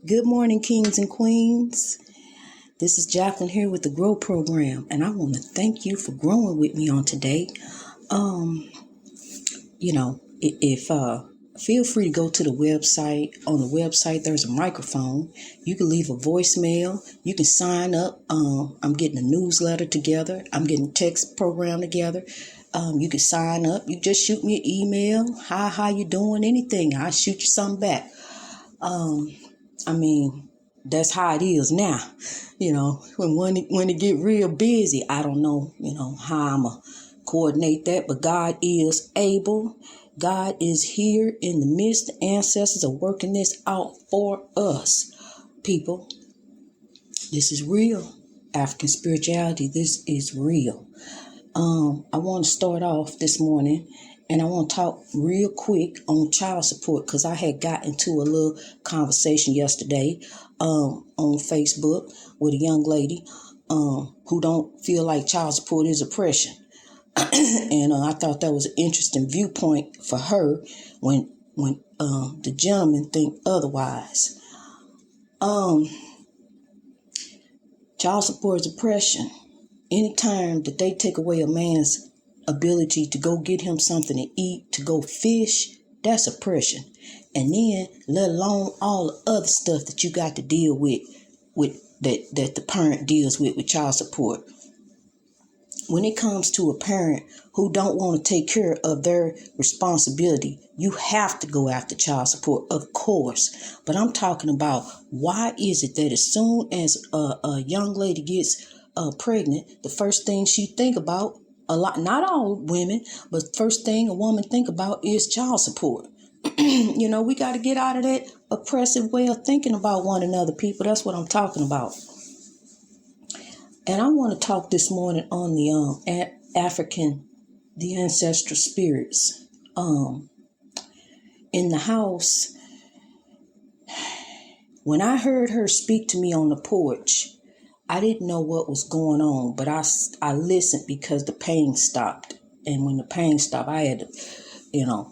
Good morning, kings and queens. This is Jacqueline here with the GROW program, and I want to thank you for growing with me on today. If feel free to go to the website. On the website, there's a microphone. You can leave a voicemail. You can sign up. I'm getting a newsletter together. I'm getting a text program together. You can sign up. You just shoot me an email. How you doing? Anything. I'll shoot you something back. That's how it is now. When it get real busy, I don't know, how I'm going to coordinate that, but God is able. God is here in the midst. The ancestors are working this out for us. People, this is real. African spirituality, this is real. I want to start off this morning, and I want to talk real quick on child support, because I had got into a little conversation yesterday on Facebook with a young lady who don't feel like child support is oppression. And I thought that was an interesting viewpoint for her when the gentleman think otherwise. Child support is oppression. Anytime that they take away a man's ability to go get him something to eat, to go fish, that's oppression. And then, let alone all the other stuff that you got to deal with that the parent deals with child support. When it comes to a parent who don't want to take care of their responsibility, you have to go after child support, of course. But I'm talking about, why is it that as soon as a young lady gets pregnant, the first thing she think about, not all women, but first thing a woman think about is child support. We got to get out of that oppressive way of thinking about one another, people. That's what I'm talking about. And I want to talk this morning on the the ancestral spirits. In the house, when I heard her speak to me on the porch, I didn't know what was going on, but I listened because the pain stopped. And when the pain stopped, I had to,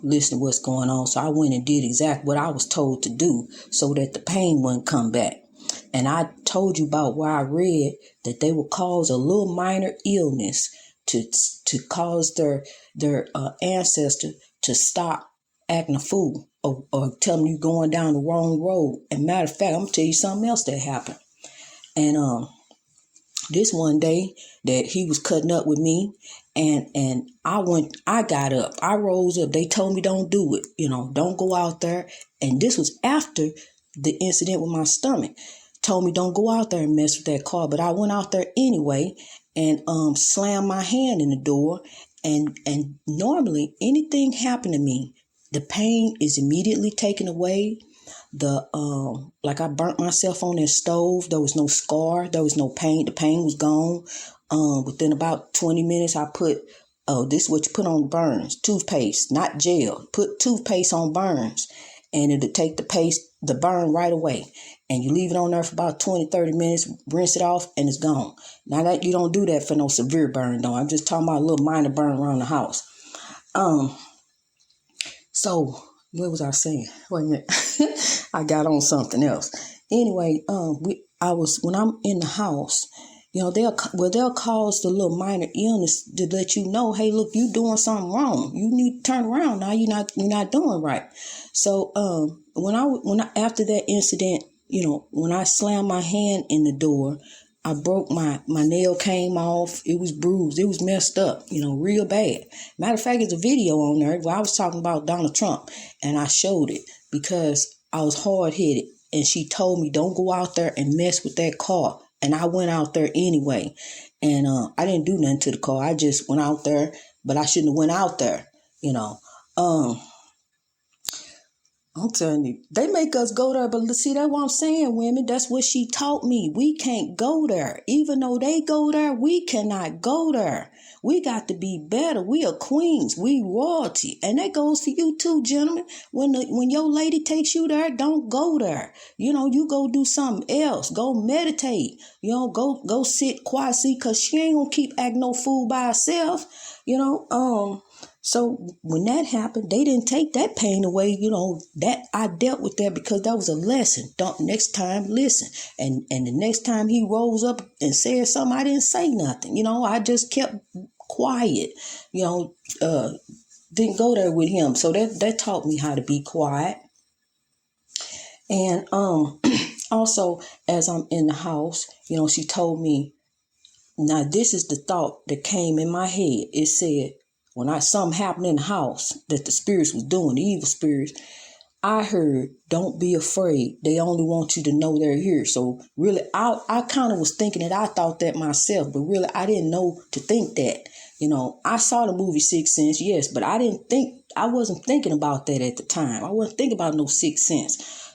listen to what's going on. So I went and did exactly what I was told to do so that the pain wouldn't come back. And I told you about where I read that they will cause a little minor illness to cause their ancestor to stop acting a fool or tell them you're going down the wrong road. And matter of fact, I'm going to tell you something else that happened. And this one day that he was cutting up with me, and I got up. I rose up. They told me don't do it. Don't go out there. And this was after the incident with my stomach. Told me don't go out there and mess with that car. But I went out there anyway and slammed my hand in the door. And normally anything happened to me, the pain is immediately taken away. Like I burnt myself on that stove. There was no scar. There was no pain. The pain was gone. Within about 20 minutes, I put, this is what you put on burns, toothpaste, not gel. Put toothpaste on burns, and it'll take the burn right away. And you leave it on there for about 20, 30 minutes, rinse it off, and it's gone. Now that you don't do that for no severe burn, though. I'm just talking about a little minor burn around the house. So what was I saying? Wait a minute. I got on something else. Anyway, when I'm in the house, they'll cause the little minor illness to let you know, hey, look, you doing something wrong. You need to turn around now. You're not doing right. So when I after that incident, when I slammed my hand in the door, I broke my nail came off. It was bruised. It was messed up, real bad. Matter of fact, there's a video on there where I was talking about Donald Trump, and I showed it because I was hard-headed, and she told me don't go out there and mess with that car. And I went out there anyway, and I didn't do nothing to the car. I just went out there, but I shouldn't have went out there, I'm telling you, they make us go there, but see, that's what I'm saying, women. That's what she taught me. We can't go there. Even though they go there, we cannot go there. We got to be better. We are queens. We royalty. And that goes for you too, gentlemen. When your lady takes you there, don't go there. You go do something else. Go meditate. Go sit quietly, because she ain't going to keep acting no fool by herself. So when that happened, they didn't take that pain away. That I dealt with that because that was a lesson. Don't next time listen. And the next time he rose up and said something, I didn't say nothing. I just kept quiet. Didn't go there with him. So that taught me how to be quiet. And also, as I'm in the house, she told me, now this is the thought that came in my head. It said, when something happened in the house that the spirits was doing, the evil spirits, I heard, don't be afraid. They only want you to know they're here. So really, I kind of was thinking that. I thought that myself, but really I didn't know to think that. I saw the movie Sixth Sense, yes, but I wasn't thinking about that at the time. I wasn't thinking about no Sixth Sense,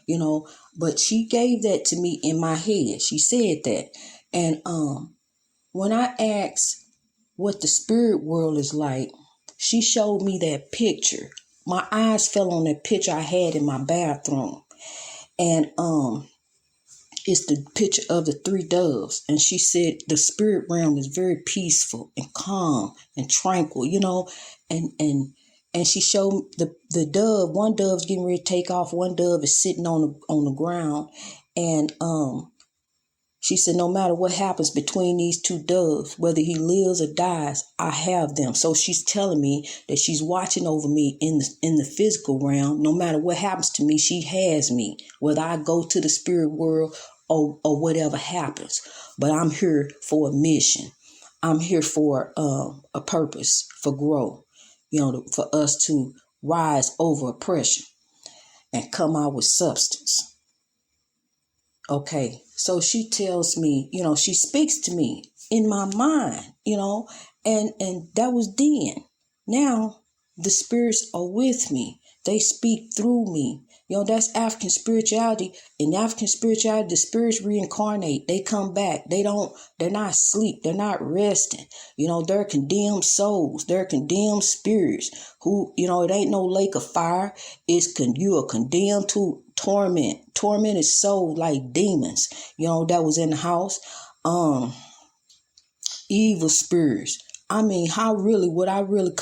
but she gave that to me in my head. She said that. And when I asked what the spirit world is like, she showed me that picture. My eyes fell on that picture I had in my bathroom. And it's the picture of the three doves. And she said the spirit realm is very peaceful and calm and tranquil, and she showed the dove. One dove's getting ready to take off. One dove is sitting on the ground. And she said, no matter what happens between these two doves, whether he lives or dies, I have them. So she's telling me that she's watching over me in the physical realm. No matter what happens to me, she has me, whether I go to the spirit world or whatever happens. But I'm here for a mission. I'm here for a purpose, for growth, for us to rise over oppression and come out with substance. Okay, so she tells me, she speaks to me in my mind, and that was then. Now the spirits are with me. They speak through me. That's African spirituality. In African spirituality, the spirits reincarnate. They come back. They're not asleep. They're not resting. They're condemned souls. They're condemned spirits who, it ain't no lake of fire. You are condemned to tormented soul like demons, that was in the house. Evil spirits. I mean, how really would I really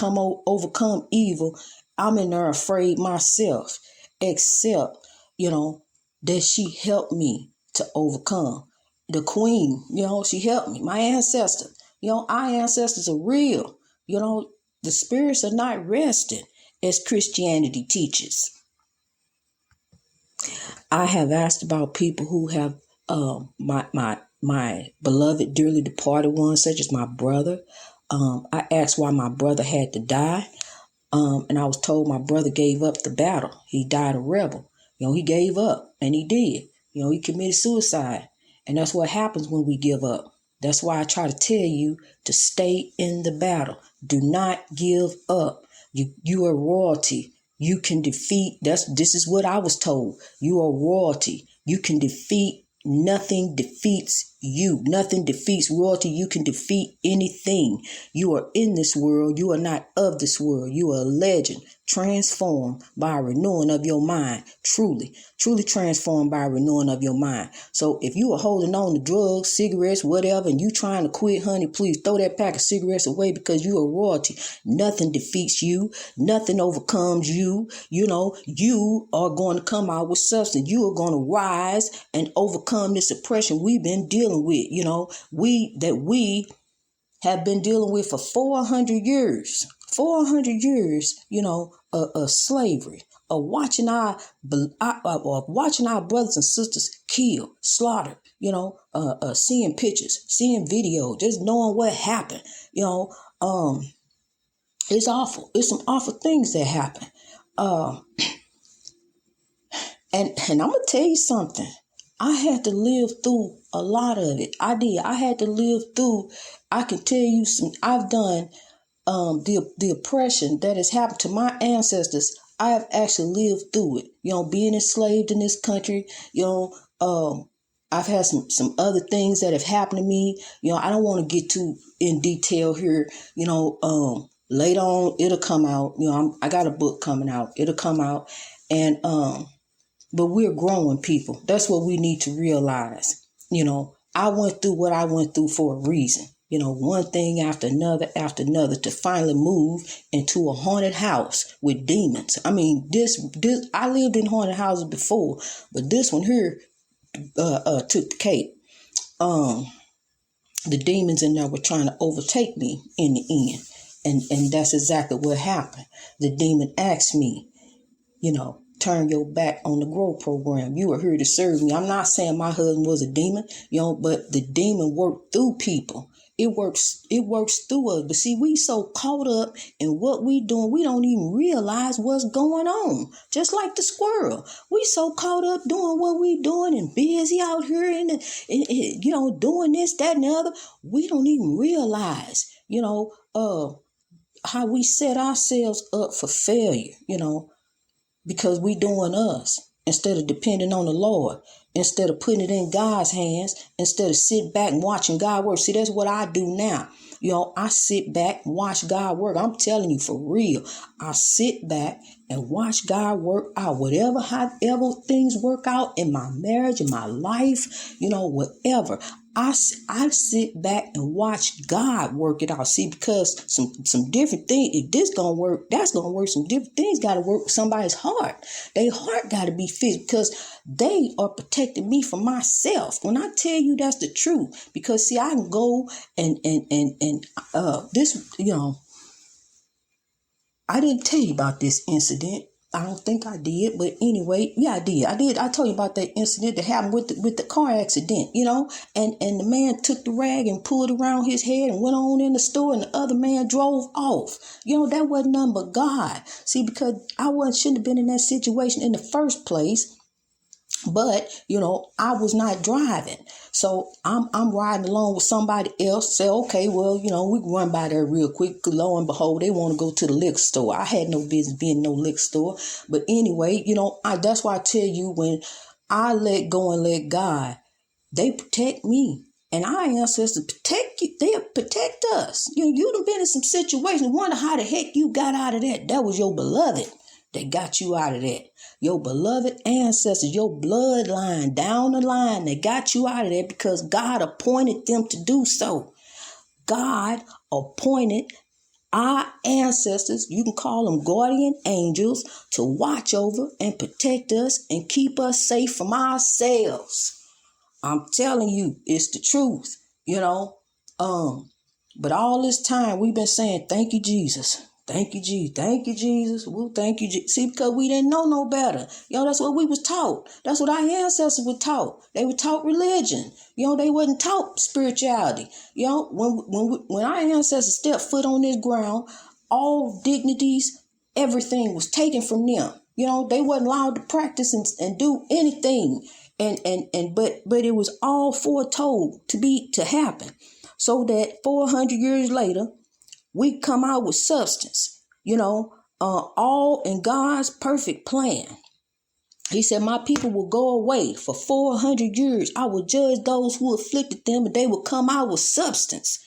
overcome evil? I'm in there afraid myself, except, that she helped me to overcome. The queen, she helped me. My ancestor, our ancestors are real. The spirits are not resting, as Christianity teaches. I have asked about people who have my beloved, dearly departed ones, such as my brother. I asked why my brother had to die. And I was told my brother gave up the battle. He died a rebel. He gave up, and he did. He committed suicide. And that's what happens when we give up. That's why I try to tell you to stay in the battle. Do not give up. You are royalty. You can defeat. This is what I was told. You are royalty. You can defeat. Nothing defeats you. Nothing defeats royalty. You can defeat anything. You are in this world. You are not of this world. You are a legend, transformed by a renewing of your mind. Truly transformed by a renewing of your mind. So if you are holding on to drugs, cigarettes, whatever, and you trying to quit, honey, please throw that pack of cigarettes away, because you are royalty. Nothing defeats you. Nothing overcomes you. You are going to come out with substance. You are going to rise and overcome this oppression we've been dealing with. We have been dealing with for 400 years. 400 years, of slavery, of watching our brothers and sisters killed, slaughtered, seeing pictures, seeing videos, just knowing what happened. It's awful. It's some awful things that happen. And I'm going to tell you something. I had to live through a lot of it. I did. I had to live through. I can tell you I've done the oppression that has happened to my ancestors. I have actually lived through it. Being enslaved in this country, I've had some other things that have happened to me. I don't want to get too in detail here. Later on, it'll come out. I got a book coming out. It'll come out. And, but we're growing people. That's what we need to realize. I went through what I went through for a reason. one thing after another to finally move into a haunted house with demons. I mean, this I lived in haunted houses before, but this one here took the cake. The demons in there were trying to overtake me in the end. And that's exactly what happened. The demon asked me, turn your back on the GROW program. You are here to serve me. I'm not saying my husband was a demon, but the demon worked through people. It works through us. But see, we so caught up in what we doing, we don't even realize what's going on. Just like the squirrel. We so caught up doing what we doing and busy out here and doing this, that, and the other. We don't even realize, how we set ourselves up for failure, because we doing us instead of depending on the Lord, instead of putting it in God's hands, instead of sit back and watching God work. See, that's what I do now. I sit back and watch God work. I'm telling you for real. I sit back and watch God work out however things work out in my marriage, in my life, whatever. I sit back and watch God work it out. See, because some different things, if this gonna work, that's gonna work. Some different things gotta work with somebody's heart. Their heart gotta be fixed because they are protecting me from myself. When I tell you that's the truth, because see, I can go and this, I didn't tell you about this incident. I don't think I did, but anyway, yeah, I did. I told you about that incident that happened with the car accident, and the man took the rag and pulled around his head and went on in the store, and the other man drove off. That wasn't nothing but God. See, because I shouldn't have been in that situation in the first place. But, I was not driving. So I'm riding along with somebody else. Say, okay, well, we can run by there real quick. Lo and behold, they want to go to the liquor store. I had no business being in no liquor store. But anyway, that's why I tell you, when I let go and let God, they protect me. And our ancestors protect you. They protect us. You done been in some situations. Wonder how the heck you got out of that. That was your beloved that got you out of that. Your beloved ancestors, your bloodline down the line, they got you out of there because God appointed them to do so. God appointed our ancestors, you can call them guardian angels, to watch over and protect us and keep us safe from ourselves. I'm telling you, it's the truth, But all this time we've been saying, thank you, Jesus. Thank you, Jesus. Thank you, Jesus. Well, thank you, Jesus. See, because we didn't know no better. That's what we was taught. That's what our ancestors were taught. They were taught religion. They wasn't taught spirituality. When our ancestors stepped foot on this ground, all dignities, everything was taken from them. They wasn't allowed to practice and do anything. But it was all foretold to happen. So that 400 years later, we come out with substance, all in God's perfect plan. He said, my people will go away for 400 years. I will judge those who afflicted them, and they will come out with substance.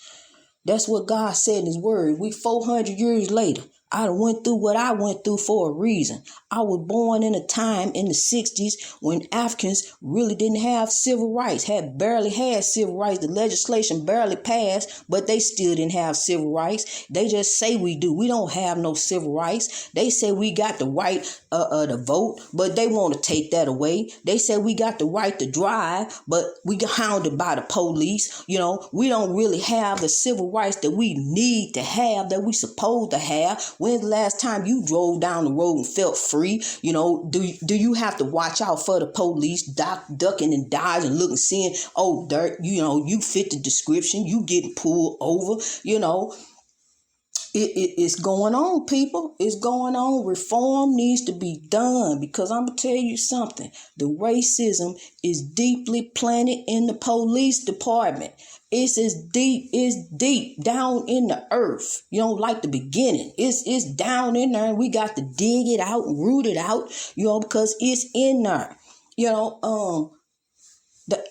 That's what God said in his word. We 400 years later. I went through what I went through for a reason. I was born in a time in the 60s when Africans really didn't have civil rights, barely had civil rights. The legislation barely passed, but they still didn't have civil rights. They just say we do. We don't have no civil rights. They say we got the right to vote, but they want to take that away. They say we got the right to drive, but we get hounded by the police. We don't really have the civil rights that we need to have, that we supposed to have. When's the last time you drove down the road and felt free? Do you have to watch out for the police ducking and dodging, looking, seeing, oh, dirt, you fit the description, you getting pulled over, It's going on, people. It's going on. Reform needs to be done, because I'm going to tell you something. The racism is deeply planted in the police department. It's deep down in the earth. Like the beginning. It's down in there, and we got to dig it out and root it out, because it's in there.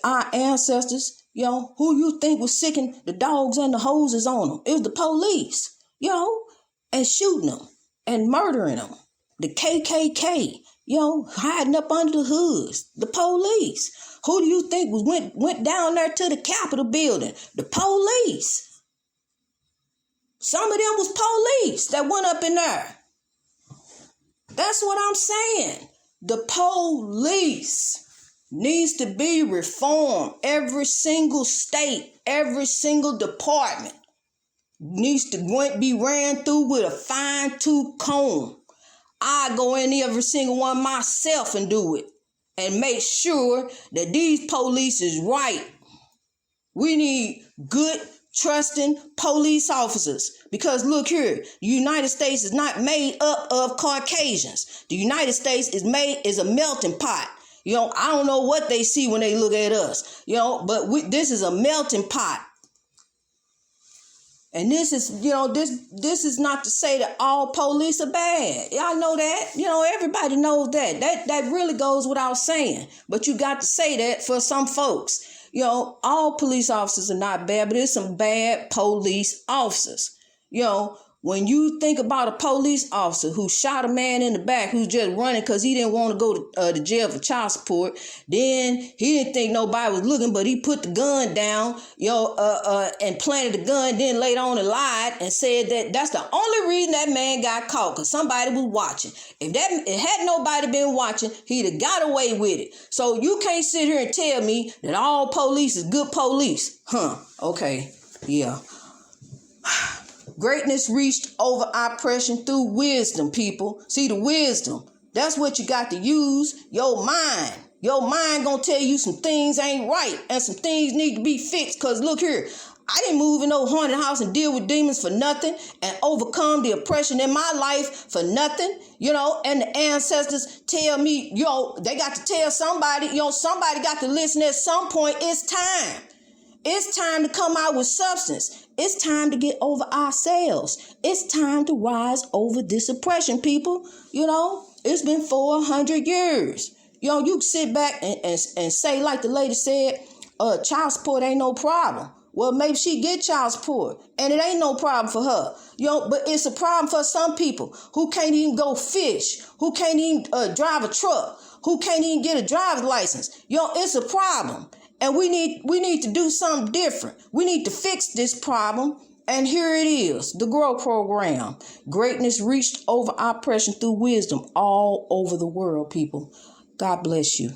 Our ancestors, who you think was sicking the dogs and the hoses on them? It was the police. And shooting them and murdering them. The KKK, hiding up under the hoods. The police. Who do you think went down there to the Capitol building? The police. Some of them was police that went up in there. That's what I'm saying. The police needs to be reformed. Every single state, every single department needs to be ran through with a fine-tooth comb. I go in every single one myself and do it and make sure that these police is right. We need good, trusting police officers, because look here, the United States is not made up of Caucasians. The United States is a melting pot. I don't know what they see when they look at us, but this is a melting pot. And this is, this is not to say that all police are bad. Y'all know that. Everybody knows that. That really goes without saying. But you got to say that for some folks. All police officers are not bad, but there's some bad police officers. When you think about a police officer who shot a man in the back who's just running because he didn't want to go to jail for child support, then he didn't think nobody was looking, but he put the gun down, and planted the gun, then later on and lied and said that's the only reason that man got caught, because somebody was watching. If had nobody been watching, he'd have got away with it. So you can't sit here and tell me that all police is good police. Okay. Yeah. Greatness reached over oppression through wisdom, people. See, the wisdom, that's what you got to use. Your mind. Your mind gonna tell you some things ain't right and some things need to be fixed. Because look here, I didn't move in no haunted house and deal with demons for nothing and overcome the oppression in my life for nothing, and the ancestors tell me, they got to tell somebody, somebody got to listen at some point. It's time. It's time to come out with substance. It's time to get over ourselves. It's time to rise over this oppression, people. It's been 400 years. You sit back and say, like the lady said, child support ain't no problem. Well, maybe she get child support and it ain't no problem for her. But it's a problem for some people who can't even go fish, who can't even drive a truck, who can't even get a driver's license. It's a problem. And we need to do something different. We need to fix this problem. And here it is, the GROW program. Greatness reached over oppression through wisdom all over the world, people. God bless you.